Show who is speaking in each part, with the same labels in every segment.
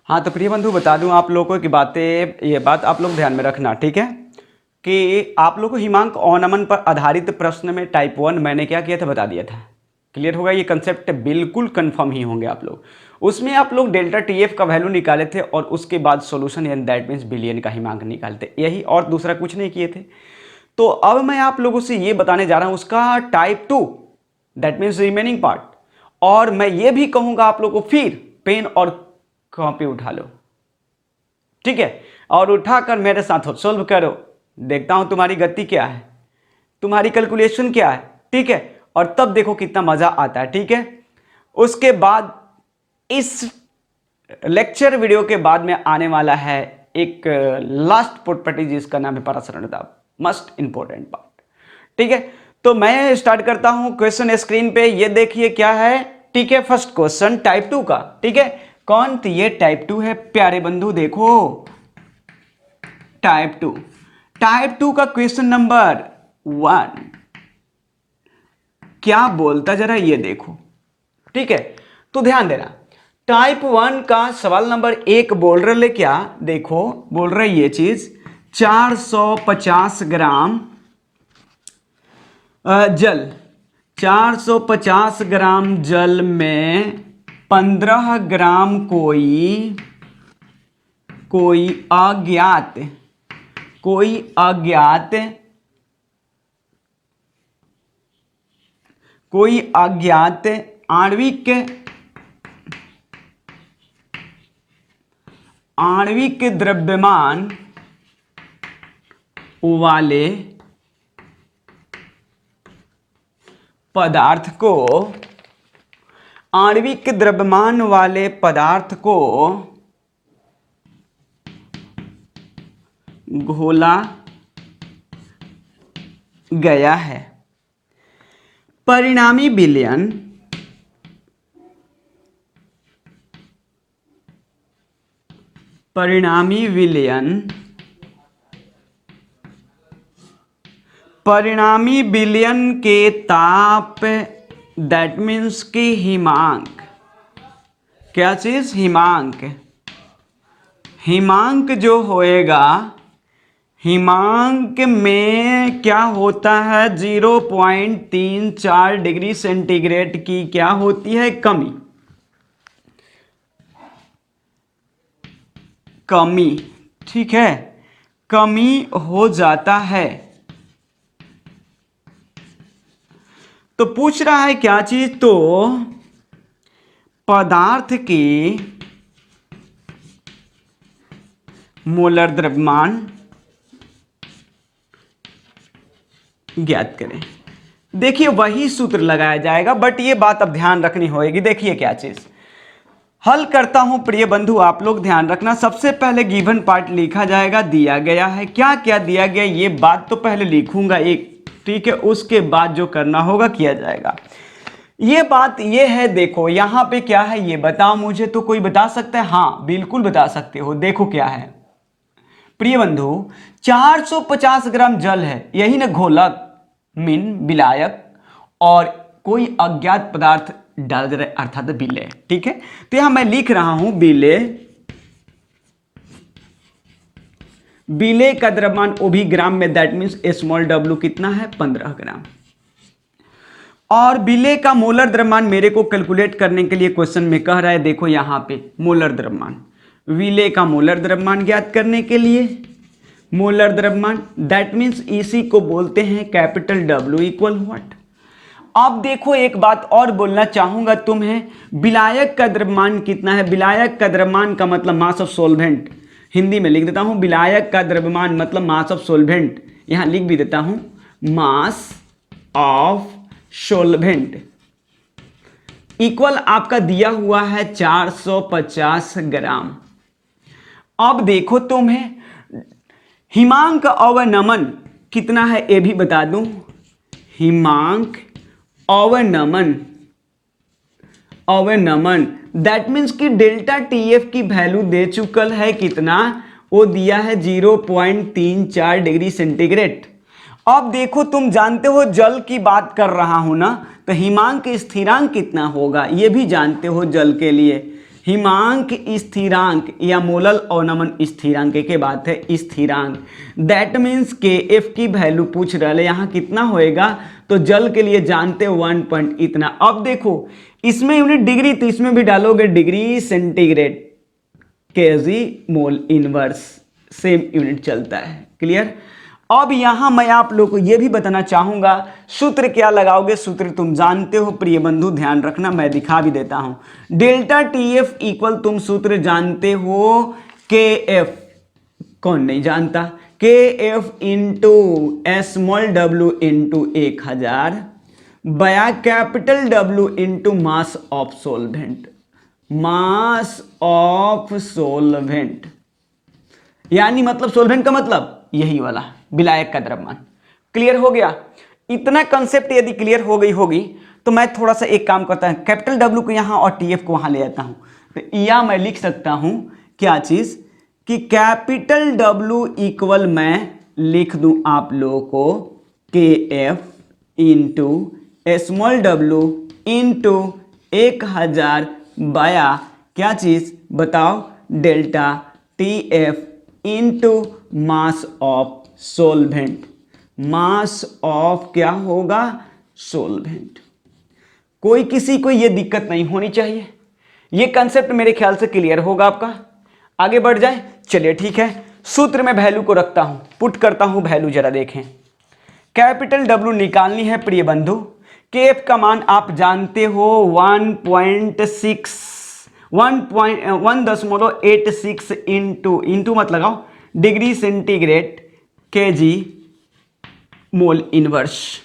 Speaker 1: हाँ तो प्रिय बंधु बता दूं आप लोगों की बातें, ये बात आप लोग ध्यान में रखना, ठीक है, कि आप लोगों को हिमांक अवनमन पर आधारित प्रश्न में टाइप 1 मैंने क्या किया था बता दिया था। क्लियर होगा, ये कंसेप्ट बिल्कुल कंफर्म ही होंगे आप लोग। उसमें आप लोग डेल्टा टीएफ का वैल्यू निकाले थे और उसके बाद सॉल्यूशन यानी दैट मीन्स बिलियन का हिमांक निकालते, यही और दूसरा कुछ नहीं किए थे। तो अब मैं आप लोगों से ये बताने जा रहा हूँ उसका type 2 that means remaining part, और मैं ये भी कहूँगा आप लोगों को फिर पेन और कॉपी उठा लो, ठीक है, और उठाकर मेरे साथ सोल्व करो। देखता हूं तुम्हारी गति क्या है, तुम्हारी कैलकुलेशन क्या है, ठीक है, और तब देखो कितना मजा आता है, ठीक है। उसके बाद इस लेक्चर वीडियो के बाद में आने वाला है एक लास्ट प्रॉपर्टी जिसका नाम है परासरण दाब, मस्ट इंपॉर्टेंट पार्ट, ठीक है। तो मैं स्टार्ट करता हूं क्वेश्चन स्क्रीन पे, ये देखिए क्या है, ठीक है। फर्स्ट क्वेश्चन टाइप 2 का, ठीक है। कौन? तो ये टाइप 2 है प्यारे बंधु, देखो टाइप 2, टाइप 2 का क्वेश्चन नंबर 1 क्या बोलता जरा ये देखो, ठीक है। तो ध्यान देना, टाइप 1 का सवाल नंबर 1 बोल रहे क्या, देखो बोल रहे ये चीज 450 ग्राम जल, 450 ग्राम जल में 15 ग्राम कोई अज्ञात आणविक द्रव्यमान वाले पदार्थ को घोला गया है। परिणामी विलयन के ताप दैट मीन्स की हिमांक, क्या चीज? हिमांक जो होएगा, हिमांक में क्या होता है 0.34 डिग्री सेंटीग्रेड की क्या होती है? कमी, ठीक है, कमी हो जाता है। तो पूछ रहा है क्या चीज? तो पदार्थ की मोलर द्रव्यमान ज्ञात करें। देखिए वही सूत्र लगाया जाएगा, बट ये बात अब ध्यान रखनी होगी। देखिए क्या चीज हल करता हूं प्रिय बंधु, आप लोग ध्यान रखना। सबसे पहले गिवन पार्ट लिखा जाएगा, दिया गया है, क्या क्या दिया गया ये बात तो पहले लिखूंगा एक, ठीक है, उसके बाद जो करना होगा किया जाएगा। ये बात ये है, देखो यहां पे क्या है ये बताओ मुझे, तो कोई बता सकता है? हाँ बिल्कुल बता सकते हो। देखो क्या है प्रिय बंधु, 450 ग्राम जल है, यही ना घोलक मीन विलायक, और कोई अज्ञात पदार्थ डाल दे रहे अर्थात विलेय, ठीक है। तो यहां मैं लिख रहा हूं विलेय का द्रव्यमान वो भी ग्राम में, दैट मीन्स स्मॉल डब्ल्यू कितना है? 15 ग्राम। और विलेय का मोलर द्रव्यमान मेरे को कैलकुलेट करने के लिए क्वेश्चन में कह रहा है, देखो यहां पे मोलर द्रव्यमान, विलेय का मोलर द्रव्यमान ज्ञात करने के लिए मोलर द्रव्यमान दैट मीन्स इसी को बोलते हैं कैपिटल डब्ल्यू इक्वल व्हाट। अब देखो एक बात और बोलना चाहूंगा तुम्हें, विलायक का द्रव्यमान कितना है? विलायक का द्रव्यमान का मतलब मास ऑफ सोल्वेंट, हिंदी में लिख देता हूं विलायक का द्रव्यमान मतलब मास ऑफ सोल्वेंट, यहां लिख भी देता हूं मास ऑफ सोल्वेंट इक्वल आपका दिया हुआ है 450 ग्राम। अब देखो तुम्हें हिमांक अवनमन कितना है ये भी बता दूं, हिमांक अवनमन दैट मीन्स कि डेल्टा टीएफ की वैल्यू दे चुकल है कितना? वो दिया है 0.34 डिग्री सेंटीग्रेड। अब देखो तुम जानते हो जल की बात कर रहा हूं ना, तो हिमांक स्थिरांक कितना होगा ये भी जानते हो जल के लिए। हिमांक स्थिरांक या मोलल अवनमन स्थिरांक के बात है, स्थिरांक दैट मीन्स के एफ की वैल्यू पूछ रहा है यहाँ कितना होएगा, तो जल के लिए जानते हो 1 पॉइंट इतना। अब देखो इसमें यूनिट डिग्री, तो इसमें भी डालोगे degree centigrade, KG mol inverse, same unit चलता है। क्लियर। अब यहां मैं आप लोग को यह भी बताना चाहूंगा सूत्र क्या लगाओगे, सूत्र तुम जानते हो प्रिय बंधु, ध्यान रखना, मैं दिखा भी देता हूं। डेल्टा टी एफ इक्वल, तुम सूत्र जानते हो के एफ, कौन नहीं जानता, के F into small W into 1000 बया capital W into mass of solvent, mass of solvent, यानी मतलब सोलवेंट का मतलब यही वाला विलायक का द्रव्यमान। क्लियर हो गया। इतना कंसेप्ट यदि क्लियर हो गई होगी तो मैं थोड़ा सा एक काम करता हूं, कैपिटल डब्ल्यू को यहां और टीएफ को वहां ले आता हूं, तो या मैं लिख सकता हूं क्या चीज कि कैपिटल डब्ल्यू इक्वल मैं लिख दूं आप लोगों को के F into small W into 1000 बाया क्या चीज बताओ, delta T F into mass of solvent, mass of क्या होगा, सोलवेंट। कोई किसी को यह दिक्कत नहीं होनी चाहिए, यह कंसेप्ट मेरे ख्याल से क्लियर होगा आपका। आगे बढ़ जाए, चलिए ठीक है। सूत्र में वैल्यू को रखता हूं, पुट करता हूं वैल्यू, जरा देखें। कैपिटल डब्ल्यू निकालनी है प्रिय बंधु, के एफ का मान आप जानते हो 1.86 इंटू मत लगाओ, degree centigrade KG mol inverse,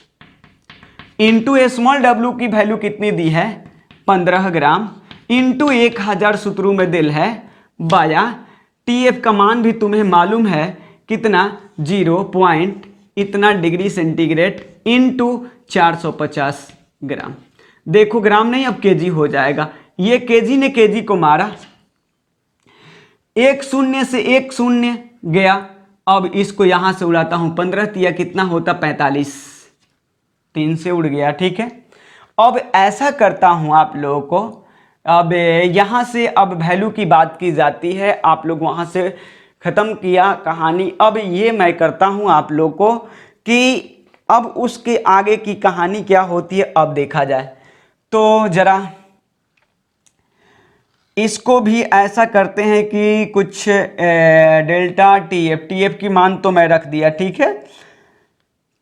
Speaker 1: into small W की वैल्यू कितनी दी है 15 ग्राम, इंटू 1000 सूत्रों में दिल है बाया टीएफ का मान भी तुम्हें मालूम है कितना 0 पॉइंट इतना डिग्री सेंटीग्रेड इंटू 450 ग्राम। देखो ग्राम नहीं अब केजी हो जाएगा, ये केजी ने केजी को मारा, एक शून्य से एक शून्य गया, अब इसको यहां से उड़ाता हूं 15 तिया कितना होता 45, 3 से उड़ गया। ठीक है, अब ऐसा करता हूं आप लोगों को, अब यहां से अब वैल्यू की बात की जाती है, आप लोग वहां से खत्म किया कहानी। अब ये मैं करता हूं आप लोग को कि अब उसके आगे की कहानी क्या होती है अब देखा जाए। तो जरा इसको भी ऐसा करते हैं कि कुछ डेल्टा टीएफ की मान तो मैं रख दिया, ठीक है।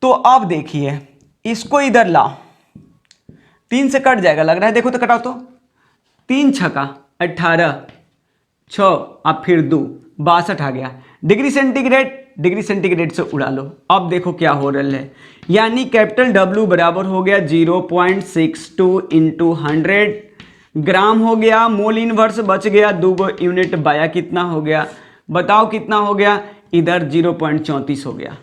Speaker 1: तो अब देखिए इसको इधर लाओ, 3 से कट जाएगा लग रहा है, देखो तो कटाओ तो, 3 छका 18, 6 अब फिर 2 62 आ गया, डिग्री सेंटीग्रेड से उड़ा लो। अब देखो क्या हो रहा है, यानी कैपिटल डब्ल्यू बराबर हो गया 0.62 इंटू 100 ग्राम हो गया, मोल इनवर्स बच गया 2 यूनिट बाया कितना हो गया बताओ, कितना हो गया इधर 0.34 हो गया।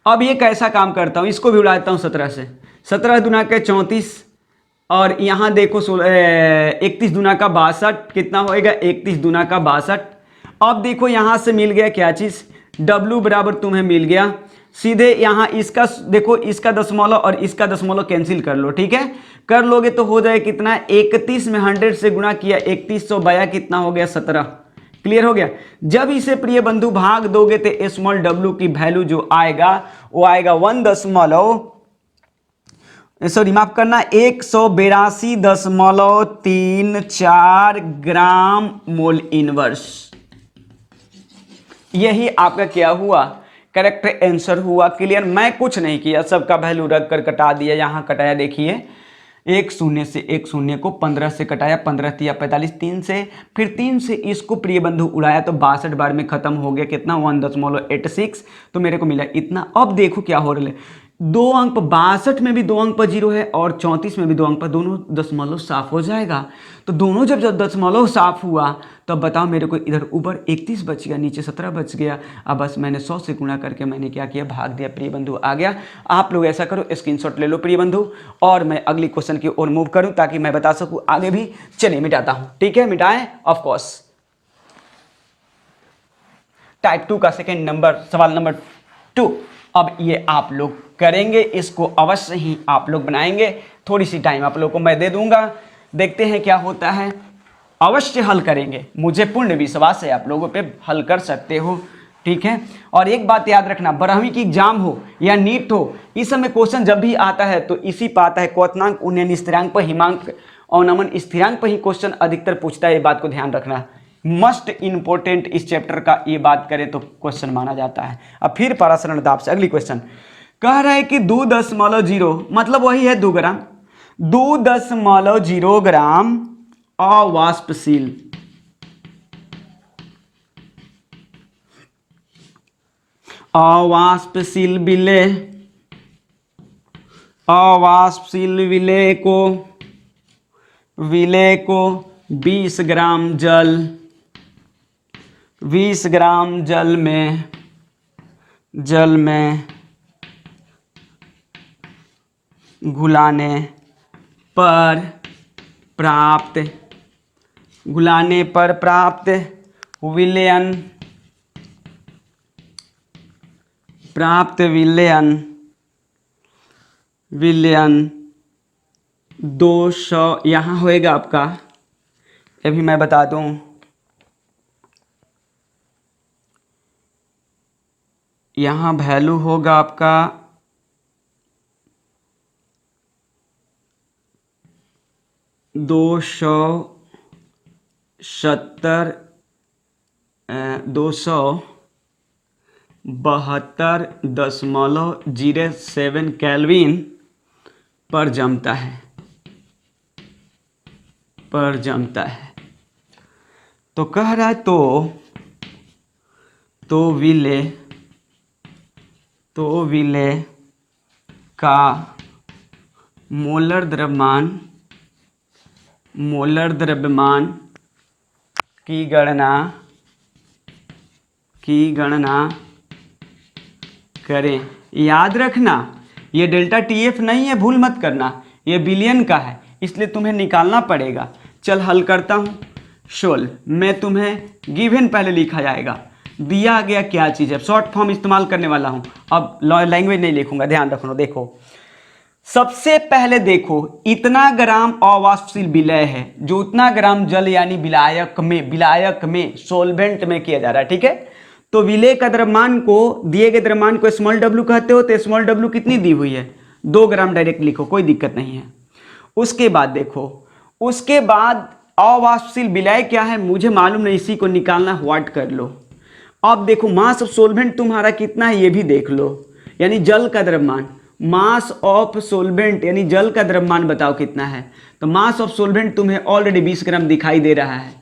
Speaker 1: अब ये कैसा काम करता हूं, इसको भी उड़ाता हूं 17 से, 17 दुना के 34 और यहां देखो 31 दुना का 62 कितना होएगा 31 दुना का 62। अब देखो यहां से मिल गया क्या चीज, W बराबर तुम्हें मिल गया, सीधे यहां इसका देखो, इसका दशमलव और इसका दशमलव कैंसिल कर लो, ठीक है। कर लोगे तो हो जाए कितना 31 में 100 से गुणा किया 3100 बाया कितना हो गया 17। क्लियर हो गया। जब इसे प्रिय बंधु भाग दोगे तो स्मॉल डब्ल्यू की वैल्यू जो आएगा वो आएगा 182.34 ग्राम मोल इनवर्स। यही आपका क्या हुआ, करेक्ट आंसर हुआ। क्लियर, मैं कुछ नहीं किया, सबका वैल्यू रख कर कटा दिया, यहां कटाया देखिए, एक शून्य से एक शून्य को 15 से कटाया, 15 तिया 45, 3 से, फिर 3 से इसको प्रिय बंधु उड़ाया तो 62 बार में खत्म हो गया कितना 1.86, तो मेरे को मिला इतना। अब देखो क्या हो रहा है, 2 अंक पर 62 में भी 2 अंक पर 0 है और 34 में भी 2 अंक पर, दोनों दशमलव साफ हो जाएगा। तो दोनों जब दशमलव साफ हुआ तब बताओ मेरे को इधर ऊपर 31 बच गया, नीचे 17 बच गया। अब बस मैंने 100 से गुणा करके मैंने क्या किया, भाग दिया, प्रिय बंधु आ गया। आप लोग ऐसा करो, स्क्रीनशॉट ले लो प्रिय बंधु, और मैं अगली क्वेश्चन की ओर मूव करूं ताकि मैं बता सकूं आगे भी। चलिए मिटाता हूं, ठीक है, मिटाएं ऑफ कोर्स। टाइप 2 का सेकेंड नंबर, सवाल नंबर 2। अब ये आप लोग करेंगे, इसको अवश्य ही आप लोग बनाएंगे, थोड़ी सी टाइम आप लोग को मैं दे दूंगा। देखते हैं क्या होता है। अवश्य हल करेंगे, मुझे पूर्ण विश्वास है आप लोगों पे हल कर सकते हो, ठीक है। और एक बात याद रखना, 12वीं की एग्जाम हो या नीट हो, इस समय क्वेश्चन जब भी आता है तो इसी पर आता है, क्वथनांक उन्नयन स्थिरांक पर, हिमांक अवनमन स्थिरांक पर ही क्वेश्चन अधिकतर पूछता है, ये बात को ध्यान रखना। मस्ट इंपोर्टेंट इस चैप्टर का ये बात करें तो क्वेश्चन माना जाता है। अब फिर पराशरण दाब से अगली क्वेश्चन कह रहा है कि 2.0 मतलब वही है 2 ग्राम, 2.0 ग्राम अवाष्पशील अवाष्पशील विलेय, अवाष्पशील विलेय को 20 ग्राम जल, 20 ग्राम जल में घुलाने पर प्राप्त विलयन 200, यहाँ होएगा आपका, अभी मैं बता दूं, यहाँ वैल्यू होगा आपका 272.07 केल्विन पर जमता है, तो कह रहा है तो विलेय का मोलर द्रव्यमान की गणना करें। याद रखना ये डेल्टा TF नहीं है, भूल मत करना, ये बिलियन का है, इसलिए तुम्हें निकालना पड़ेगा। चल हल करता हूँ, सोल्व। मैं तुम्हें गिवन पहले लिखा जाएगा, दिया गया क्या चीज़ है, शॉर्ट फॉर्म इस्तेमाल करने वाला हूँ, अब लैंग्वेज नहीं लिखूंगा, ध्यान रखना। देखो सबसे पहले देखो, इतना ग्राम अवाष्पशील विलेय है, जो उतना ग्राम जल यानी विलायक में सोलवेंट में किया जा रहा है, ठीक है। तो विलेय का द्रव्यमान को, दिए गए द्रव्यमान को स्मॉल w कहते हो, तो स्मॉल w कितनी दी हुई है, 2 ग्राम, डायरेक्ट लिखो, कोई दिक्कत नहीं है। उसके बाद देखो, उसके बाद अवाष्पशील विलेय क्या है मुझे मालूम नहीं, इसी को निकालना, व्हाट कर लो। अब देखो मास ऑफ सोलवेंट तुम्हारा कितना है ये भी देख लो, यानी जल का द्रव्यमान, मास ऑफ सोलवेंट यानी जल का द्रव्यमान बताओ कितना है। तो मास ऑफ सोलवेंट तुम्हें ऑलरेडी 20 ग्राम दिखाई दे रहा है,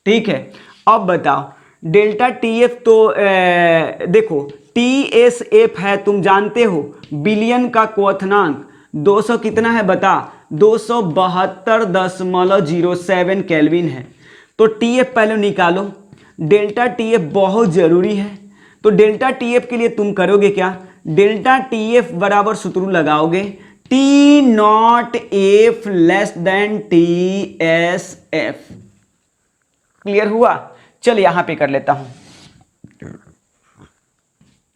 Speaker 1: ठीक है। अब बताओ डेल्टा TF, तो देखो TSF है, तुम जानते हो बिलियन का क्वथनांक 200 कितना है बता, 272.07 केल्विन है। तो TF पहले निकालो, डेल्टा TF बहुत जरूरी है। तो डेल्टा TF के लिए तुम करोगे क्या, डेल्टा TF बराबर सूत्र लगाओगे T0F less than TSF। Clear हुआ? चल यहां पे कर लेता हूं,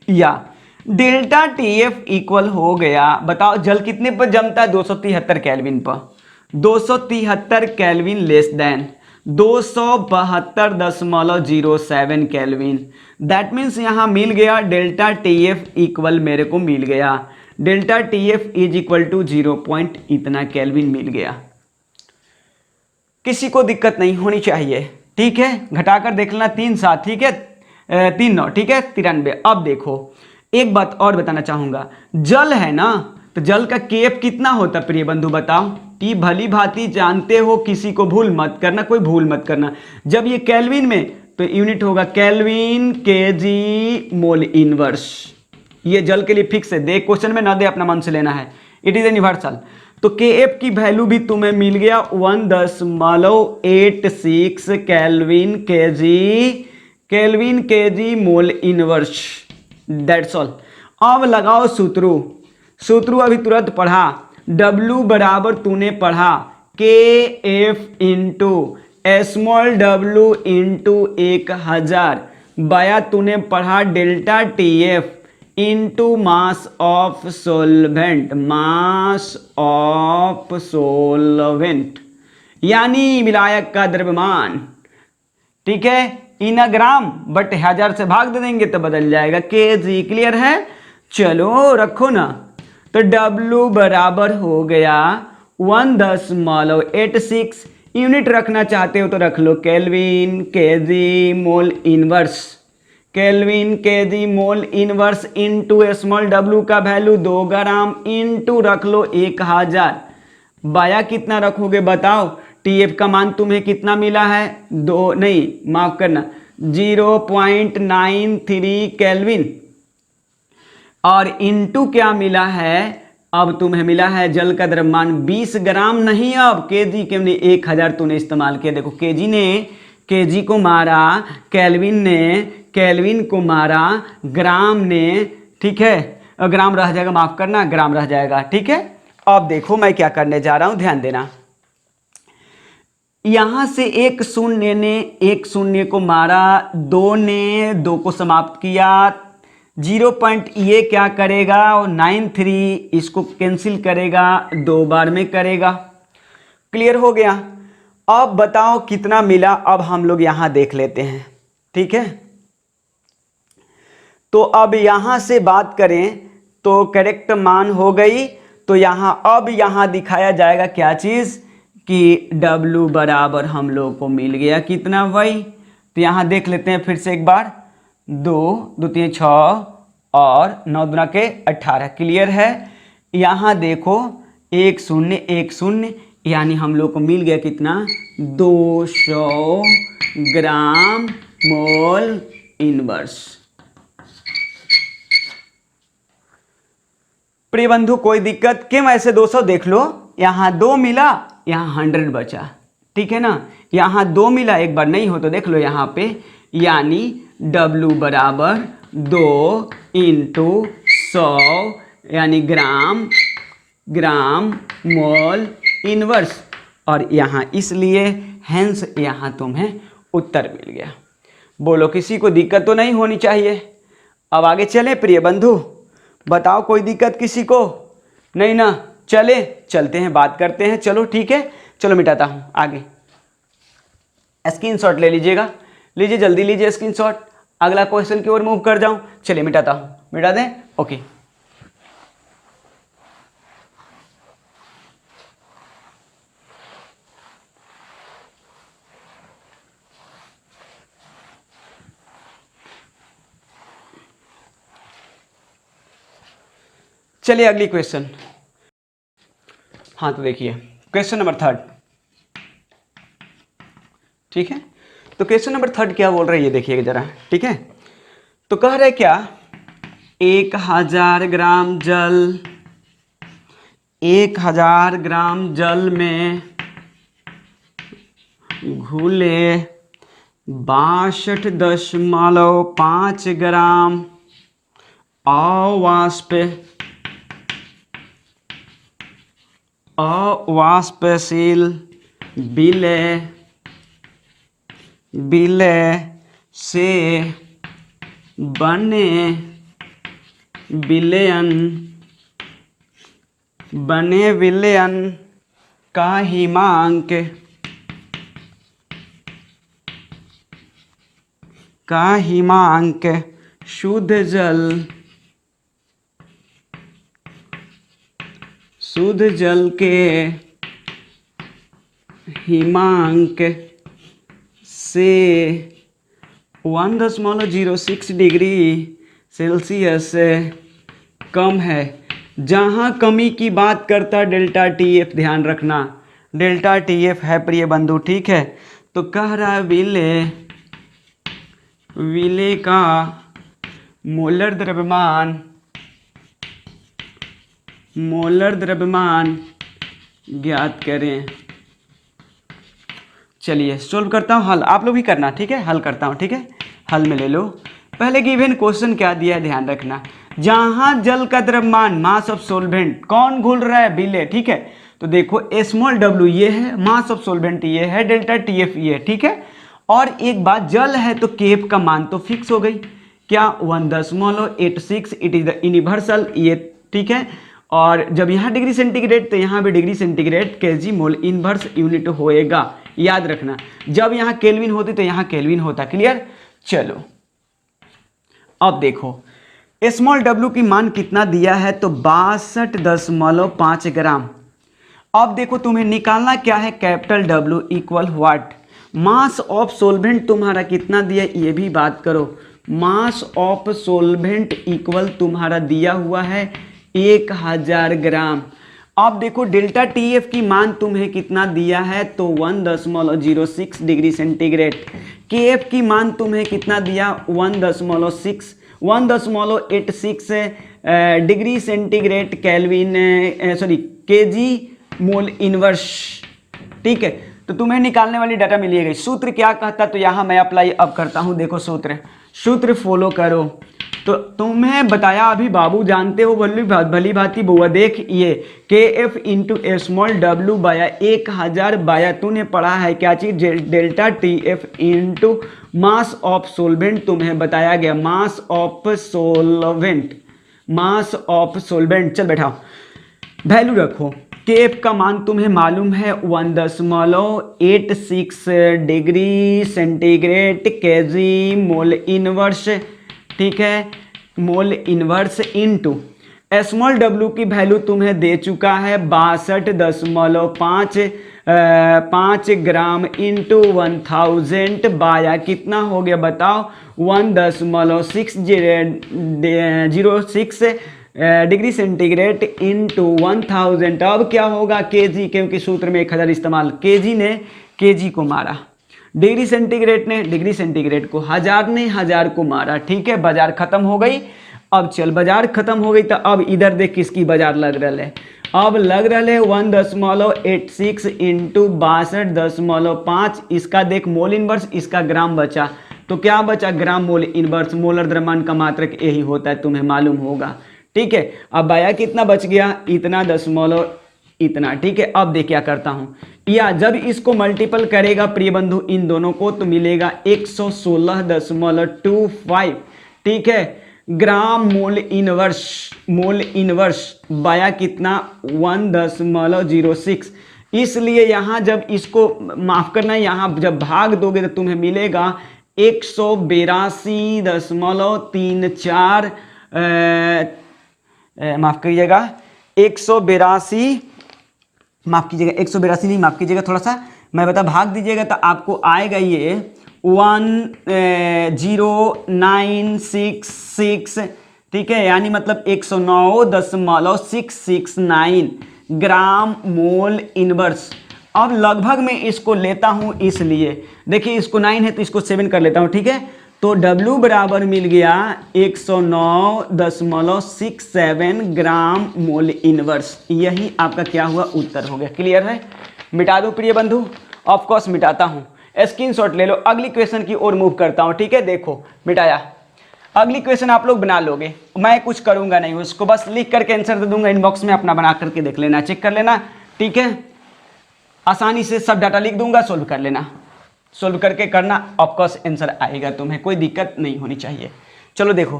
Speaker 1: या डेल्टा TF इक्वल हो गया, बताओ जल कितने पर जमता है, 273 केल्विन पर, 273 kelvin less than 272.07 kelvin. That means यहां मिल गया डेल्टा TF इक्वल, मेरे को मिल गया delta TF is equal to 0. इतना केल्विन मिल गया। किसी को दिक्कत नहीं होनी चाहिए, ठीक है। घटाकर देख लेना, 3 7, ठीक है, 3 9, ठीक है, 93। अब देखो एक बात और बताना चाहूंगा, जल है ना, तो जल का केएफ कितना होता प्रिय बंधु बताओ। ये भली भांति जानते हो, किसी को भूल मत करना, कोई भूल मत करना। जब ये केल्विन में तो यूनिट होगा केल्विन केजी मोल इनवर्स। ये जल के लिए फिक्स है, दे क्वेश्चन में ना दे, अपना मन से लेना है, इट इज यूनिवर्सल। तो केएफ की वैल्यू भी तुम्हें मिल गया 1.86 kelvin kg mol inverse. That's all. अब लगाओ सूत्रू अभी तुरंत पढ़ा, W बराबर तूने पढ़ा KF into small w into 1000 बाया तूने पढ़ा delta TF into mass of solvent, यानी विलायक का द्रव्यमान, ठीक है, इन अ ग्राम, बट 1000 से भाग दे देंगे तो बदल जाएगा केजी। क्लियर है? चलो रखो ना, तो W बराबर हो गया 1.86। यूनिट रखना चाहते हो तो रख लो kelvin kg mol inverse, kelvin kg mol inverse into small w का वैल्यू 2 ग्राम इनटू रख लो 1000। बाया कितना रखोगे बताओ? TF का मान तुम्हें कितना मिला है? दो नहीं, माफ करना, 0.93 केल्विन, और इनटू क्या मिला है? अब तुम्हें मिला है जल का द्रव्यमान 20 ग्राम, नहीं अब केजी के 1000 तूने इस्तेमाल किया। देखो केजी ने केजी को मारा, केल्विन ने केल्विन को मारा, ग्राम ने, ठीक है, ग्राम रह जाएगा, माफ करना, ग्राम रह जाएगा, ठीक है। अब देखो मैं क्या करने जा रहा हूं, ध्यान देना। यहां से एक शून्य ने एक शून्य को मारा, 2 ने 2 को समाप्त किया, 0 पॉइंट ये क्या करेगा? 93 इसको कैंसिल करेगा, 2 बार में करेगा। क्लियर हो गया? अब बताओ कितना मिला? अब हम लोग यहां देख लेते हैं, ठीक है। तो अब यहां से बात करें तो करेक्ट मान हो गई, तो यहां अब यहां दिखाया जाएगा क्या चीज कि W बराबर हम लोग को मिल गया कितना भाई? तो यहां देख लेते हैं फिर से एक बार, 2 2 3 6 और 9 दूना के 18। क्लियर है? यहां देखो 1 0 1 0, यानी हम लोग को मिल गया कितना? 200 ग्राम मोल इनवर्स। प्रिय बंधु कोई दिक्कत? क्यों ऐसे 200? देख लो, यहाँ 2 मिला, यहाँ 100 बचा, ठीक है ना। यहाँ 2 मिला, एक बार नहीं हो तो देख लो यहाँ पे, यानी W बराबर 2 इंटू 100 यानी ग्राम ग्राम मोल इनवर्स, और यहाँ इसलिए हेंस यहाँ तुम्हें उत्तर मिल गया। बोलो किसी को दिक्कत तो नहीं होनी चाहिए। अब आगे चले प्रिय बंधु, बताओ कोई दिक्कत किसी को? नहीं ना? चलते हैं, बात करते हैं। चलो ठीक है, चलो मिटाता हूँ आगे। स्क्रीनशॉट ले लीजिएगा, लीजिए जल्दी लीजिए स्क्रीनशॉट। अगला क्वेश्चन की ओर मूव कर जाऊँ। चलिए मिटाता हूँ, मिटा दें, ओके। चलिए अगली क्वेश्चन। हाँ तो देखिए क्वेश्चन नंबर 3, ठीक है। तो क्वेश्चन नंबर 3 क्या बोल रहा है ये देखिएगा जरा, ठीक है। तो कह रहे क्या, 1000 ग्राम जल, 1000 ग्राम जल में घुले 62.5 ग्राम अवाष्पशील विलय से बने विलयन का हिमांक शुद्ध जल के हिमांक से 1.06 डिग्री सेल्सियस से कम है। जहाँ कमी की बात करता डेल्टा TF, ध्यान रखना डेल्टा TF है प्रिय बंधु, ठीक है। तो कह रहा है विले का मोलर द्रव्यमान ज्ञात करें। चलिए सोल्व करता हूँ, हल आप लोग भी करना, ठीक है। हल करता हूँ, ठीक है, हल में ले लो। पहले गिवन क्वेश्चन क्या दिया है ध्यान रखना, जहां जल का द्रव्यमान मास ऑफ सोल्वेंट, कौन घुल रहा है? विलय, ठीक है। तो देखो स्मॉल w ये है, मास ऑफ सोल्वेंट ये है, डेल्टा TF ये है, ठीक है। और एक बात, जल है तो KF का मान तो फिक्स हो गई, क्या? 1.86, इट इज द यूनिवर्सल, ये ठीक है। और जब यहाँ डिग्री सेंटीग्रेड तो यहाँ भी degree centigrade KG mol inverse unit होएगा, याद रखना। जब यहाँ केल्विन होती तो यहाँ केल्विन होता। क्लियर? चलो अब देखो स्मॉल डब्ल्यू की मान कितना दिया है, तो 62.5 ग्राम। अब देखो तुम्हें निकालना क्या है, capital W equal what, mass of सोल्वेंट तुम्हारा कितना दिया ये भी बात करो। मास ऑफ सोल्वेंट इक्वल तुम्हारा दिया हुआ है 1000 ग्राम। अब देखो डेल्टा टी एफ की मान तुम्हें कितना दिया है, तो 1.06 डिग्री सेंटीग्रेड। के एफ की मान तुम्हें कितना दिया, 1.86 degree centigrade kelvin, sorry KG mol inverse. ठीक है, तो तुम्हें निकालने वाली डाटा मिली गई। सूत्र क्या कहता, तो यहाँ मैं अप्लाई अब करता हूँ। देखो सूत्र फॉलो करो। तो तुम्हें बताया अभी, बाबू जानते हो भली भांति बुआ, देख ये के एफ इंटू स्मॉल डब्ल्यू बाया 1000 बाया तूने पढ़ा है क्या चीज, delta T F into mass of सोल्वेंट तुम्हें बताया गया, मास ऑफ सोल्वेंट। चल बैठाओ, वैल्यू रखो। के एफ का मान तुम्हें मालूम है 1.86 degree centigrade KG mol inverse. ठीक है, मोल इनवर्स इनटू स्मॉल डब्ल्यू की वैल्यू तुम्हें दे चुका है 62.5 ग्राम इंटू 1000 बाया कितना हो गया बताओ, 1.606 डिग्री सेंटीग्रेड इंटू 1000। अब क्या होगा, केजी, क्योंकि सूत्र में 1000 इस्तेमाल, केजी ने केजी को मारा, डिग्री सेंटीग्रेड ने डिग्री सेंटीग्रेड को, 1000 ने 1000 को मारा। ठीक है, बाजार खत्म हो गई। अब चल बाजार खत्म हो गई तो अब इधर देख किसकी बाजार लग रहा है, अब लग रहा है 1.86 इंटू 62.5। इसका देख मोल इनवर्स, इसका ग्राम बचा, तो क्या बचा, ग्राम मोल इनवर्स। मोलर द्रव्यमान का मात्रक यही होता है, तुम्हें मालूम होगा। ठीक है, अब बाया कितना बच गया, इतना दशमलव इतना। ठीक है, अब देख क्या करता हूं, या जब इसको मल्टीपल करेगा प्रिय बंधु इन दोनों को तो मिलेगा 116.25। ठीक है, ग्राम मोल इनवर्स बाया कितना 1.06। इसलिए यहां जब इसको माफ करना, यहां जब भाग दोगे तो तुम्हें मिलेगा 182.34 माफ करिएगा 182, माफ कीजिएगा 182 नहीं, माफ कीजिएगा थोड़ा सा मैं बता, भाग दीजिएगा तो आपको आएगा ये 10966। ठीक है, यानी मतलब 109.669 ग्राम मोल इनवर्स। अब लगभग मैं इसको लेता हूं, इसलिए देखिए इसको 9 है तो इसको 7 कर लेता हूं। ठीक है, तो W बराबर मिल गया 109.67 ग्राम मोल इनवर्स। यही आपका क्या हुआ, उत्तर हो गया। क्लियर है? मिटा दो प्रिय बंधु, ऑफ कोर्स मिटाता हूं, स्क्रीनशॉट ले लो। अगली क्वेश्चन की ओर मूव करता हूं। ठीक है, देखो मिटाया। अगली क्वेश्चन आप लोग बना लोगे, मैं कुछ करूंगा नहीं, उसको बस लिख करके आंसर दे दूंगा, इनबॉक्स में अपना बना करके देख लेना, चेक कर लेना। ठीक है, आसानी से सब डाटा लिख दूंगा, सोल्व कर लेना, सोल्व करके करना, ऑफकोर्स आंसर आएगा, तुम्हें कोई दिक्कत नहीं होनी चाहिए। चलो देखो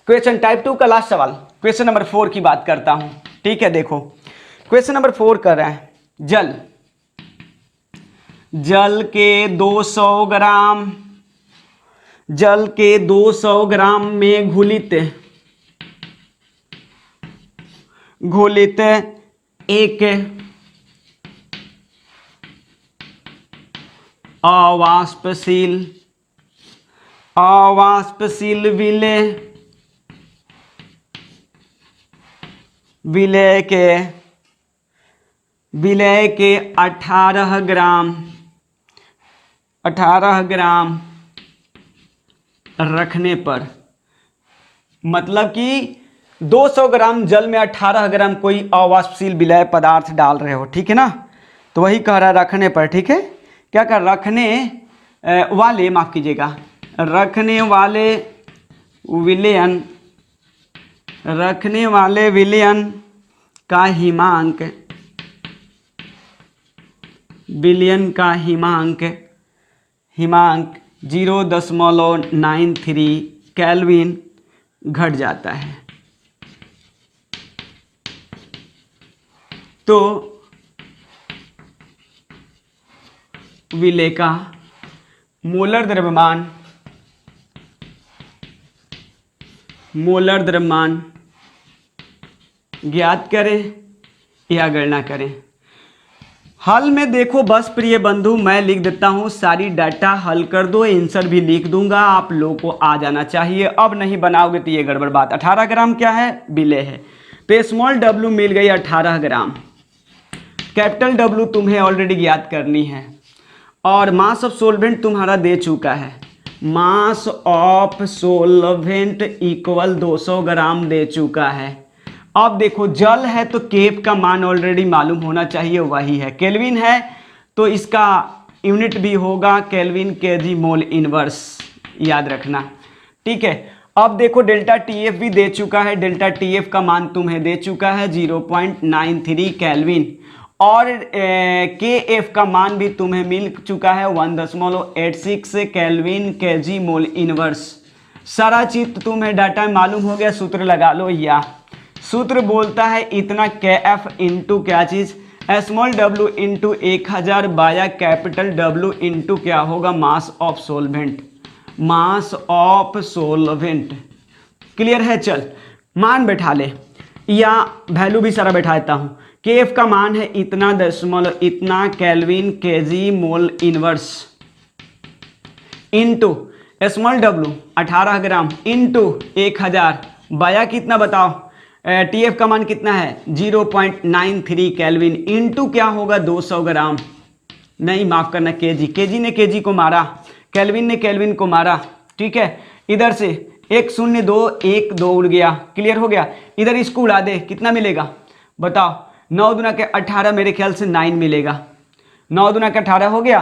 Speaker 1: क्वेश्चन टाइप 2 का लास्ट सवाल, क्वेश्चन नंबर 4 की बात करता हूं। ठीक है, देखो क्वेश्चन नंबर 4 कर रहा है, जल के 200 ग्राम में घुलित एक अवाष्पशील विलय के 18 ग्राम रखने पर, मतलब कि 200 ग्राम जल में 18 ग्राम कोई अवाष्पशील विलय पदार्थ डाल रहे हो। ठीक है ना, तो वही कह रहा है रखने पर। ठीक है, क्या कर रखने वाले, माफ कीजिएगा, रखने वाले विलयन का हिमांक, हिमांक 0.93 केल्विन घट जाता है। तो विलेय का मोलर द्रव्यमान ज्ञात करें या गणना करें। हल में देखो बस प्रिय बंधु, मैं लिख देता हूं, सारी डाटा हल कर दो, आंसर भी लिख दूंगा, आप लोगों को आ जाना चाहिए। अब नहीं बनाओगे तो ये गड़बड़ बात। 18 ग्राम क्या है? विलेय है। तो स्मॉल डब्ल्यू मिल गई 18 ग्राम। कैपिटल डब्ल्यू तुम्हें ऑलरेडी ज्ञात करनी है। और मास ऑफ सोलवेंट तुम्हारा दे चुका है, मास ऑफ सोलवेंट इक्वल 200 ग्राम दे चुका है। अब देखो जल है तो केफ का मान ऑलरेडी मालूम होना चाहिए, वही है। केल्विन है तो इसका यूनिट भी होगा केल्विन केजी मोल इनवर्स, याद रखना, ठीक है। अब देखो डेल्टा टीएफ भी दे चुका है, डेल्टा टीएफ का मान तुम्हें दे चुका है 0.93 केल्विन, और के एफ का मान भी तुम्हें मिल चुका है 1.86 केल्विन केजी मोल इनवर्स। सारा चीज तुम्हें डाटा में मालूम हो गया। सूत्र लगा लो, या सूत्र बोलता है इतना के एफ इंटू क्या चीज, स्मॉल डब्ल्यू इंटू 1000 बाया कैपिटल डब्ल्यू इंटू क्या होगा, mass of solvent, mass of solvent. Clear है? चल मान बैठा ले, या वैल्यू भी सारा बैठा देता हूं। के एफ का मान है इतना दशमलव इतना kelvin kg mol inverse into small W 18 gram into 1000 बाया कितना बताओ, टीएफ का मान कितना है 0.93 केल्विन इंटू क्या होगा 200 ग्राम, नहीं माफ करना केजी, केजी ने केजी को मारा, केल्विन ने केल्विन को मारा, ठीक है। इधर से 1 0 2 1 2 उड़ गया, क्लियर हो गया। इधर इसको उड़ा दे, कितना मिलेगा बताओ, 9 दूना के 18, मेरे ख्याल से 9 मिलेगा। 9 दूना का 18 हो गया।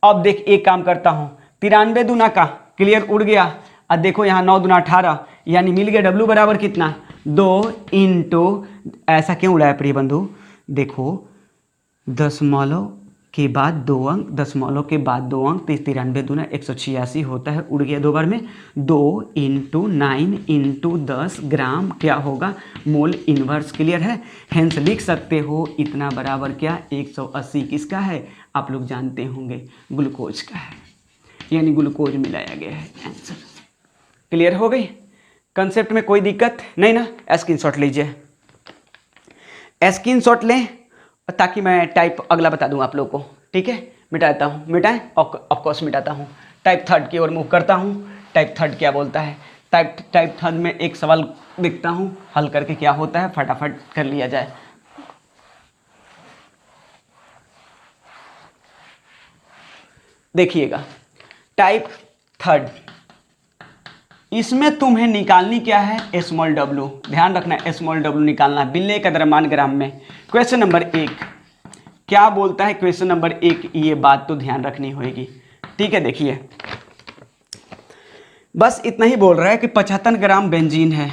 Speaker 1: अब देख एक काम करता हूं, 93 दूना का, क्लियर, उड़ गया। अब देखो यहाँ 9 दूना 18, यानी मिल गया डब्ल्यू बराबर कितना 2 इंटू, ऐसा क्यों उड़ाया प्रिय बंधु, देखो दशमलव के बाद 2 अंक, दशमलव के बाद 2 अंक, 93 दूना 186 होता है, उड़ गया 2 बार में। 2 इंटू 9 इंटू 10 ग्राम क्या होगा, मोल इनवर्स, क्लियर है। हेंस लिख सकते हो इतना बराबर क्या 180 किसका है, आप लोग जानते होंगे ग्लूकोज का है, यानी ग्लूकोज मिलाया गया है, आंसर। क्लियर हो गई? कंसेप्ट में कोई दिक्कत नहीं ना? स्क्रीनशॉट लीजिए, स्क्रीनशॉट लें ताकि मैं टाइप अगला बता दूं आप लोग को, ठीक है। मिटाता हूं, मिटाएं, ऑफकोर्स मिटाता हूं। टाइप थर्ड की ओर मूव करता हूं। टाइप थर्ड क्या बोलता है, टाइप थर्ड में एक सवाल देखता हूं, हल करके क्या होता है फटाफट कर लिया जाए। देखिएगा टाइप थर्ड, इसमें तुम्हें निकालनी क्या है, स्मॉल डब्ल्यू, ध्यान रखना स्मॉल डब्ल्यू निकालना, विलेय का द्रव्यमान ग्राम में। क्वेश्चन नंबर 1 क्या बोलता है, क्वेश्चन नंबर 1, ये बात तो ध्यान रखनी होगी, ठीक है। देखिए बस इतना ही बोल रहा है कि 75 ग्राम बेंजीन है,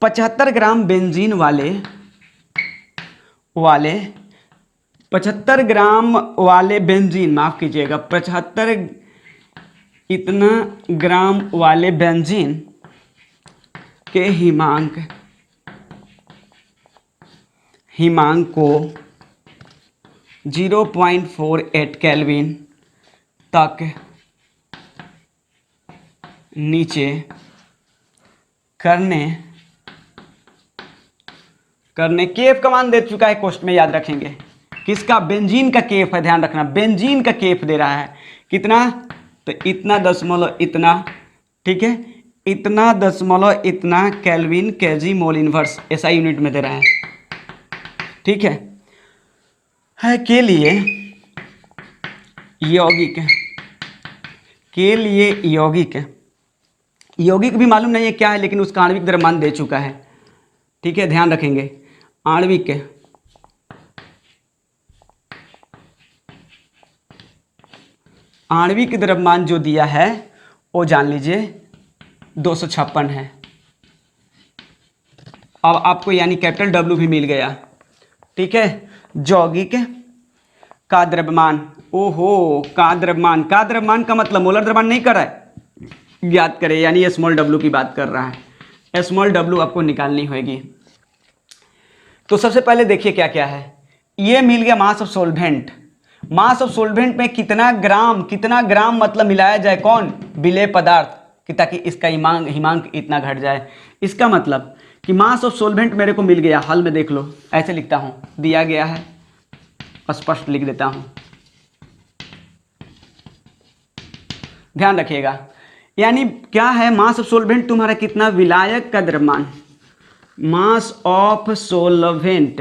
Speaker 1: 75 ग्राम बेंजीन वाले 75 ग्राम वाले बेंजीन, माफ कीजिएगा 75 इतना ग्राम वाले बेंजीन के हिमांक को 0.48 केल्विन तक नीचे करने केफ का मान दे चुका है, क्वेश्चन में याद रखेंगे किसका, बेंजीन का केफ है, ध्यान रखना बेंजीन का केफ दे रहा है कितना, तो इतना दशमलव इतना, ठीक है, इतना दशमलव इतना केल्विन केजी मोल इनवर्स, ऐसा यूनिट में दे रहा है, ठीक है। के लिए यौगिक भी मालूम नहीं है क्या है, लेकिन उसका आणविक द्रव्यमान दे चुका है, ठीक है, ध्यान रखेंगे। आणविक द्रव्यमान जो दिया है वो जान लीजिए 256 है। अब आपको यानी कैपिटल डब्ल्यू भी मिल गया, ठीक है। यौगिक का द्रव्यमान, ओहो का द्रव्यमान का मतलब मोलर द्रव्यमान नहीं कर रहा है, याद करें, यानी स्मॉल डब्ल्यू की बात कर रहा है। स्मॉल डब्ल्यू आपको निकालनी होगी। तो सबसे पहले देखिए क्या क्या है। ये मिल गया मास ऑफ सोल्वेंट। मास ऑफ सोल्वेंट में कितना ग्राम मतलब मिलाया जाए, कौन, विलेय पदार्थ, कि ताकि इसका हिमांक इतना घट जाए। इसका मतलब कि मास ऑफ सोल्वेंट मेरे को मिल गया, हल में देख लो, ऐसे लिखता हूं, दिया गया है, स्पष्ट लिख देता हूं, ध्यान रखिएगा। यानी क्या है, मास ऑफ सोल्वेंट तुम्हारा कितना, विलायक का द्रव्यमान, मास ऑफ सोलवेंट,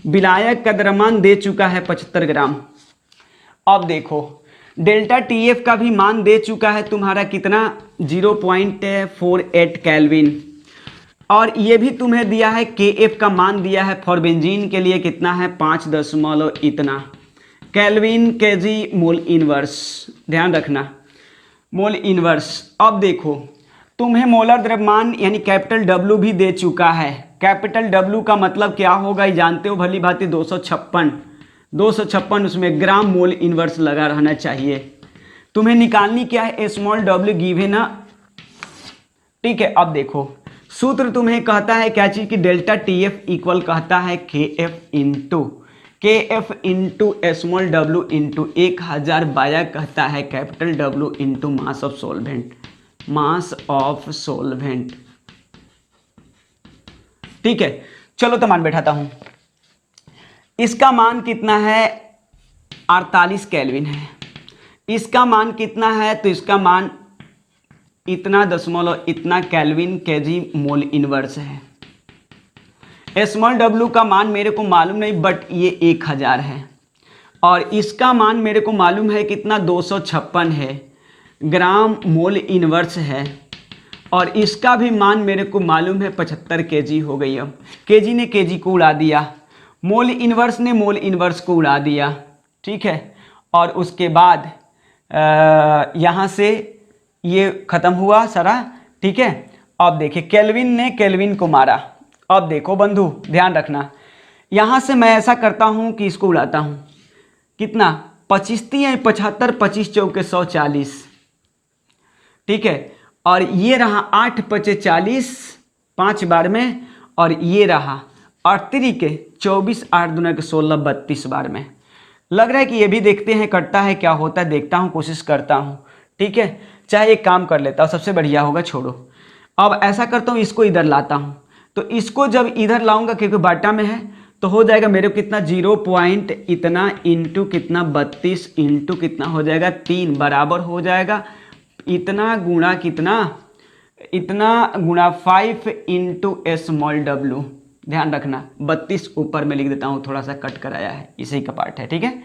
Speaker 1: विलायक का द्रव्यमान दे चुका है 75 ग्राम। अब देखो डेल्टा टीएफ का भी मान दे चुका है तुम्हारा कितना, 0.48 केल्विन। और ये भी तुम्हें दिया है केएफ का मान दिया है फॉर बेंजीन के लिए कितना है, 5 दशमलव इतना केल्विन केजी मोल इनवर्स, ध्यान रखना, मोल इनवर्स। अब देखो तुम्हें मोलर द्रव्यमान यानी कैपिटल डब्ल्यू भी दे चुका है। कैपिटल डब्ल्यू का मतलब क्या होगा, ये जानते हो भली भांति, 256 उसमें ग्राम मोल इनवर्स लगा रहना चाहिए। तुम्हें निकालनी क्या है, स्मॉल डब्ल्यू गिवन है, ठीक है। अब देखो सूत्र तुम्हें कहता है क्या चीज की, डेल्टा टीएफ इक्वल कहता है KF into small W into 1000 बाया कहता है capital W into mass of सोल्वेंट, mass of सोल्वेंट, ठीक है। चलो तो मान बैठाता हूं, इसका मान कितना है, 48 केल्विन है। इसका मान कितना है, तो इसका मान इतना दशमलव इतना केल्विन केजी मोल इनवर्स है। स्मॉल डब्ल्यू का मान मेरे को मालूम नहीं, बट ये 1000 है। और इसका मान मेरे को मालूम है कितना, 256 है, ग्राम मोल इनवर्स है। और इसका भी मान मेरे को मालूम है 75 केजी हो गई। अब केजी ने केजी को उड़ा दिया, मोल इनवर्स ने मोल इनवर्स को उड़ा दिया, ठीक है। और उसके बाद यहाँ से ये ख़त्म हुआ सारा, ठीक है। अब देखिए केल्विन ने केल्विन को मारा। अब देखो बंधु ध्यान रखना, यहाँ से मैं ऐसा करता हूँ कि इसको उड़ाता हूँ, कितना, 25 75, 25 चौके 140, ठीक है। और ये रहा 8 पचे 40 5 बार में, और ये रहा 38 के 24 8 दूना के 16 32 बार में। लग रहा है कि ये भी देखते हैं कटता है क्या होता है, देखता हूँ, कोशिश करता हूँ, ठीक है। चाहे एक काम कर लेता हूँ, सबसे बढ़िया होगा, छोड़ो। अब ऐसा करता हूँ, इसको इधर लाता हूँ, तो इसको जब इधर लाऊंगा क्योंकि बाटा में है, तो हो जाएगा मेरे को कितना, 0 पॉइंट इतना इंटू कितना 32 इंटू कितना हो जाएगा 3 बराबर हो जाएगा इतना गुणा कितना, इतना गुणा 5 इंटू स्मॉल डब्ल्यू। ध्यान रखना 32 ऊपर में लिख देता हूँ, थोड़ा सा कट कराया है, इसी का पार्ट है, ठीक है।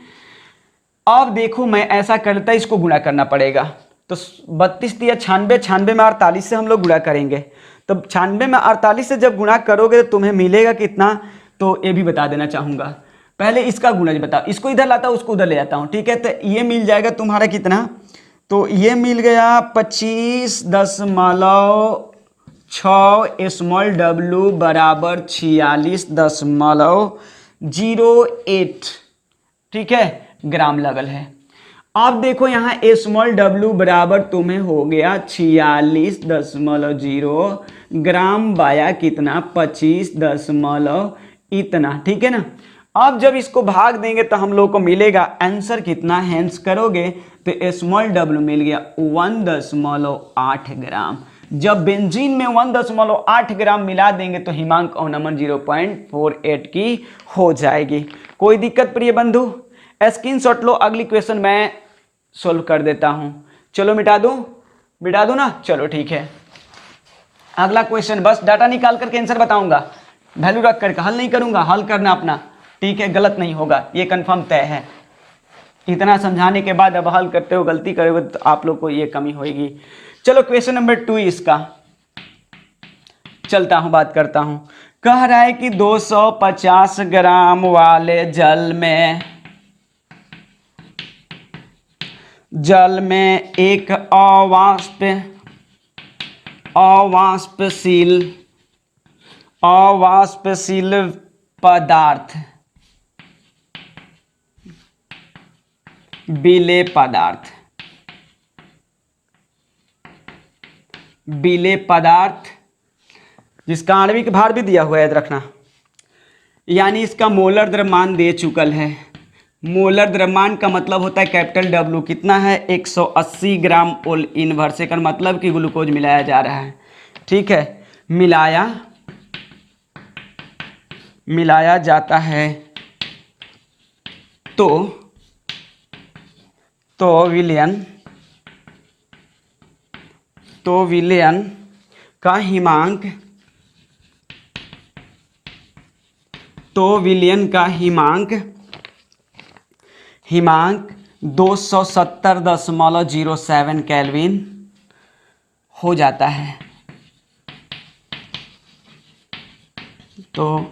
Speaker 1: अब देखो मैं ऐसा करता, इसको गुणा करना पड़ेगा, तो 32 दिया 96, 96 में 48 से हम लोग गुणा करेंगे। तो 96 में 48 से जब गुणा करोगे तो तुम्हें मिलेगा कितना, तो ये भी बता देना चाहूँगा। पहले इसका गुणा बताओ, इसको इधर लाता हूँ, उसको उधर ले जाता हूँ, ठीक है। तो ये मिल जाएगा तुम्हारा कितना, तो ये मिल गया 25.6 स्मॉल डब्ल्यू बराबर 46.08, ठीक है, ग्राम लगल है। अब देखो यहाँ स्मॉल डब्ल्यू बराबर तुम्हें हो गया 46.0 ग्राम बाया कितना 25 दशमलव इतना, ठीक है ना। अब जब इसको भाग देंगे तो हम लोग को मिलेगा आंसर कितना, हेंस करोगे तो स्मॉल डब्ल्यू मिल गया 1.8 ग्राम। जब बेंजीन में 1.8 ग्राम मिला देंगे तो हिमांक अवनमन 0.48 की हो जाएगी। कोई दिक्कत प्रिय बंधु, स्क्रीनशॉट लो, अगली क्वेश्चन मैं सोल्व कर देता हूं। चलो मिटा दूं ना, चलो ठीक है। अगला क्वेश्चन, बस डाटा निकाल करके आंसर बताऊंगा, वैल्यू रख करके हल नहीं करूंगा, हल करना अपना, ठीक है, गलत नहीं होगा, ये कंफर्म तय है। इतना समझाने के बाद अब हल करते हो गलती करोगे तो आप लोग को ये कमी होगी। चलो क्वेश्चन नंबर 2 इसका चलता हूं, बात करता हूं। कह रहा है कि 250 ग्राम वाले जल में एक अवाष्पशील पदार्थ, विलेय पदार्थ जिसका आणविक भार भी दिया हुआ है, याद रखना, यानी इसका मोलर द्रव्यमान दे चुकल है। मोलर द्रव्यमान का मतलब होता है कैपिटल डब्ल्यू कितना है 180 ग्राम मोल इनवर्स, का मतलब कि ग्लूकोज मिलाया जा रहा है। ठीक है, मिलाया जाता है तो विलयन का हिमांक 270.07 केल्विन हो जाता है। तो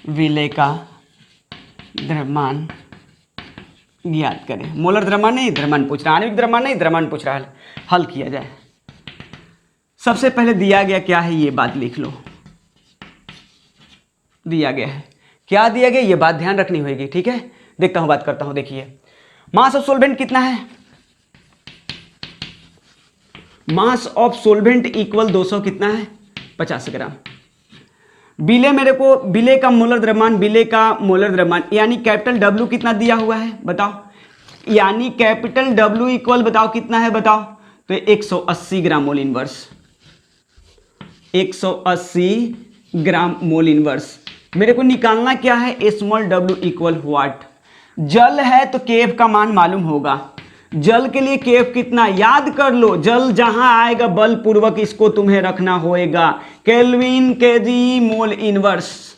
Speaker 1: विलय का द्रव्यमान ज्ञात करें। मोलर द्रव्यमान नहीं, द्रव्यमान पूछ रहा है, आणविक द्रव्यमान नहीं, द्रव्यमान पूछ रहा है। हल किया जाए। सबसे पहले दिया गया क्या है ये बात लिख लो। दिया गया है क्या, दिया गया ये बात ध्यान रखनी होगी। ठीक है, देखता हूं, बात करता हूं। देखिए मास ऑफ सोल्वेंट कितना है, मास ऑफ सोल्वेंट इक्वल 200 कितना है 50 ग्राम। विलय का मोलर द्रव्यमान यानी कैपिटल डब्ल्यू कितना दिया हुआ है बताओ, यानी कैपिटल डब्ल्यू इक्वल बताओ कितना है बताओ, तो 180 ग्राम मोल इनवर्स, 180 ग्राम मोल इनवर्स। मेरे को निकालना क्या है, स्मॉल डब्ल्यू इक्वल व्हाट, जल है तो केएफ का मान मालूम होगा। जल के लिए केएफ कितना याद कर लो, जल जहां आएगा बलपूर्वक इसको तुम्हें रखना होएगा, केल्विन केजी मोल इनवर्स।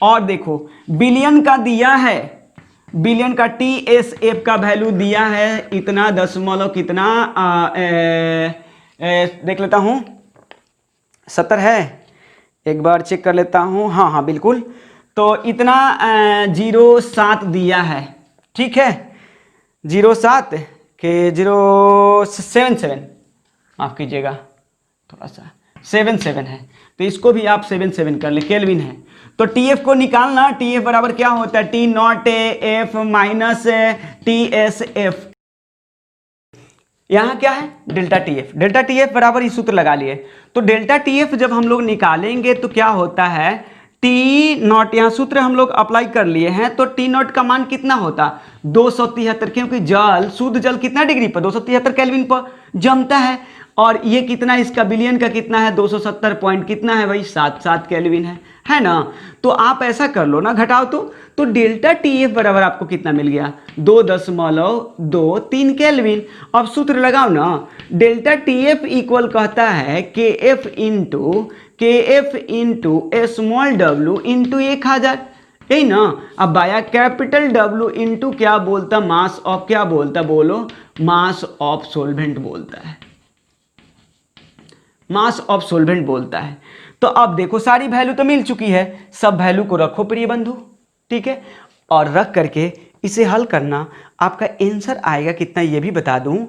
Speaker 1: और देखो बिलियन का दिया है, बिलियन का टीएसएफ का वैल्यू दिया है इतना दशमलव कितना देख लेता हूं 70 है, एक बार चेक कर लेता हूं। हाँ बिल्कुल, तो इतना 07 दिया है। ठीक है, 07 के 077 माफ कीजिएगा थोड़ा सा 77 है, तो इसको भी आप 77 कर ले, केल्विन है। तो टीएफ को निकालना, टीएफ बराबर क्या होता है, T not F minus T S F. यहां क्या है डेल्टा टीएफ, डेल्टा टीएफ बराबर ये सूत्र लगा लिए। तो डेल्टा टीएफ जब हम लोग निकालेंगे तो क्या होता है, टी नॉट, यहाँ सूत्र हम लोग अप्लाई कर लिए हैं, तो टी नॉट का मान कितना होता 273, क्योंकि जल शुद्ध जल कितना डिग्री पर 273 केल्विन पर जमता है, और ये कितना इसका बिलियन का कितना है 270 पॉइंट कितना है भाई 77 केल्विन है ना। तो आप ऐसा कर लो ना, घटाओ तो डेल्टा टीएफ बराबर आपको कितना मिल गया 2.23 केल्विन। अब सूत्र लगाओ ना, डेल्टा टीएफ इक्वल कहता है के F into small W into 1000, यही ना। अब बाया कैपिटल डब्ल्यू इंटू क्या बोलता, मास ऑफ, क्या बोलता बोलो, मास ऑफ सोल्वेंट बोलता है, मास ऑफ सोल्वेंट बोलता है। तो अब देखो सारी वैल्यू तो मिल चुकी है, सब वैल्यू को रखो प्रिय बंधु। ठीक है, और रख करके इसे हल करना, आपका आंसर आएगा कितना ये भी बता दूं।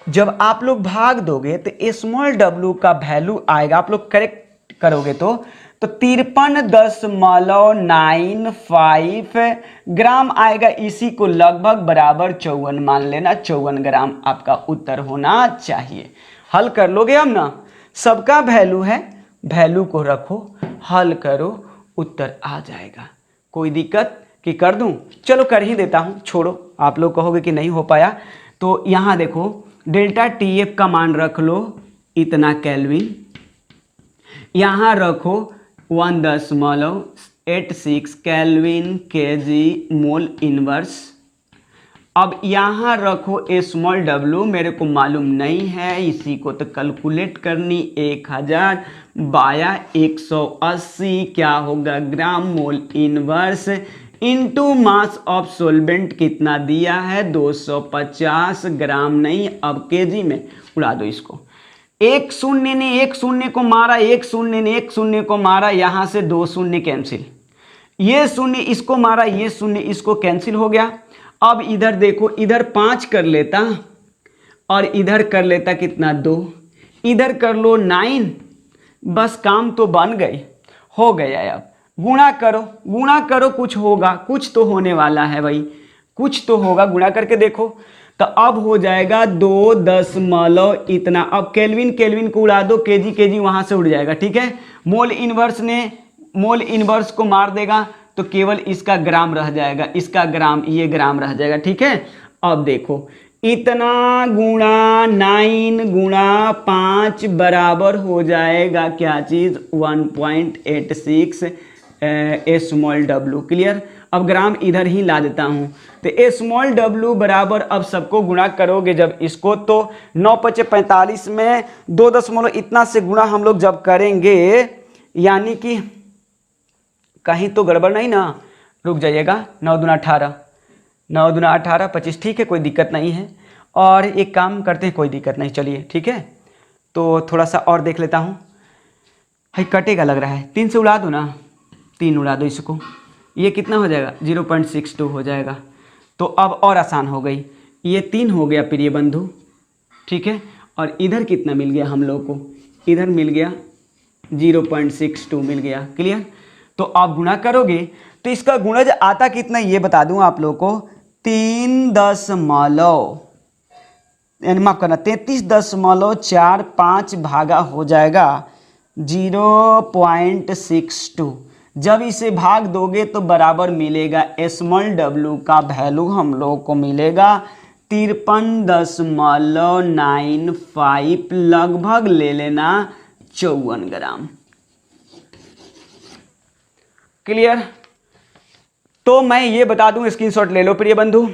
Speaker 1: जब आप लोग भाग दोगे तो स्मॉल डब्ल्यू का वैल्यू आएगा, आप लोग करेक्ट करोगे तो 53.95 ग्राम आएगा। इसी को लगभग बराबर 54 मान लेना, 54 ग्राम आपका उत्तर होना चाहिए। हल कर लोगे हम ना, सबका वैल्यू है, वैल्यू को रखो, हल करो, उत्तर आ जाएगा। कोई दिक्कत कि कर दूं, चलो कर ही देता हूं, छोड़ो, आप लोग कहोगे कि नहीं हो पाया। तो यहां देखो डेल्टा टीएफ का मान रख लो इतना केल्विन, यहां रखो 1.86 केल्विन केजी मोल इनवर्स। अब यहां रखो स्मॉल डब्ल्यू, मेरे को मालूम नहीं है, इसी को तो कैलकुलेट करनी, 1000 बाया 180 क्या होगा gram mol inverse into mass of solvent कितना दिया है 250 ग्राम, नहीं अब केजी में उड़ा दो इसको। एक शून्य ने एक शून्य को मारा, एक शून्य ने एक शून्य को मारा, यहां से 2 शून्य कैंसिल, ये शून्य इसको मारा, ये शून्य इसको कैंसिल हो गया। अब इधर देखो, इधर 5 कर लेता और इधर कर लेता कितना 2, इधर कर लो 9, बस काम तो बन गई, हो गया। अब गुणा करो, कुछ होगा, कुछ तो होने वाला है भाई, कुछ तो होगा, गुणा करके देखो। तो अब हो जाएगा 2 दशमलव इतना। अब केल्विन को उड़ा दो, केजी वहां से उड़ जाएगा। ठीक है, मोल इनवर्स ने मोल इनवर्स को मार देगा तो केवल इसका ग्राम रह जाएगा, इसका ग्राम, ये ग्राम रह जाएगा। ठीक है, अब देखो इतना गुणा 9 गुणा 5 बराबर हो जाएगा क्या चीज़, 1.86 स्मॉल डब्लू। क्लियर। अब ग्राम इधर ही ला देता हूँ, तो स्मॉल डब्लू बराबर, अब सबको गुणा करोगे जब इसको, तो 9×5 = 45 में 2 दशमलव इतना से गुणा हम लोग जब करेंगे, यानी कि कहीं तो गड़बड़ नहीं ना, रुक जाइएगा। 9 दूना 18, 9 दूना 18, 25। ठीक है, कोई दिक्कत नहीं है। और एक काम करते हैं, कोई दिक्कत नहीं, चलिए ठीक है। तो थोड़ा सा और देख लेता हूँ। भाई कटेगा लग रहा है, 3 से उड़ा दो ना, 3 उड़ा दो इसको, ये कितना हो जाएगा, 0.62 हो जाएगा। तो अब और आसान हो गई, ये 3 हो गया प्रिय बंधु। ठीक है, और इधर कितना मिल गया हम लोग को, इधर मिल गया 0.62 मिल गया। क्लियर। तो आप गुणा करोगे तो इसका गुणज आता कितना, ये बता दूं आप लोग को, 33.45 भागा हो जाएगा 0.62। जब इसे भाग दोगे तो बराबर मिलेगा, स्मॉल डब्लू का वैल्यू हम लोग को मिलेगा 53.95, लगभग ले लेना 54 ग्राम। क्लियर। तो मैं ये बता दूं, स्क्रीनशॉट ले लो प्रिय बंधु।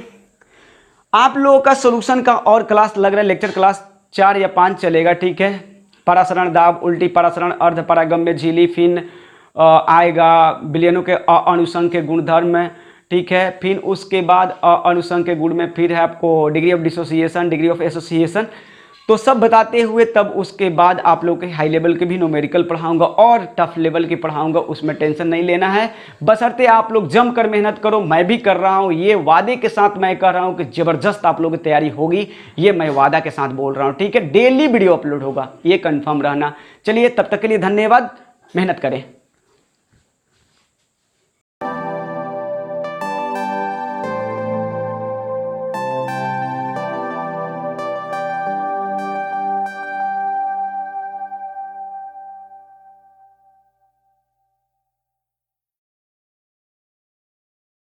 Speaker 1: आप लोगों का सॉल्यूशन का और क्लास लग रहा है, लेक्चर क्लास 4 या 5 चलेगा। ठीक है, परासरण दाब, उल्टी परासरण, अर्ध परागम्य झिल्ली, फिर आएगा विलयनों के अनुसंग के गुणधर्म। ठीक है, फिर उसके बाद अनुसंग के गुण में फिर है आपको degree of dissociation, degree of association, तो सब बताते हुए तब उसके बाद आप लोग के हाई लेवल के भी न्यूमेरिकल पढ़ाऊंगा और टफ लेवल की पढ़ाऊंगा, उसमें टेंशन नहीं लेना है। बशर्ते आप लोग जमकर मेहनत करो, मैं भी कर रहा हूं, ये वादे के साथ मैं कह रहा हूं कि ज़बरदस्त आप लोगों की तैयारी होगी, ये मैं वादा के साथ बोल रहा हूं। ठीक है, डेली वीडियो अपलोड होगा, ये कन्फर्म रहना। चलिए, तब तक के लिए धन्यवाद, मेहनत करें।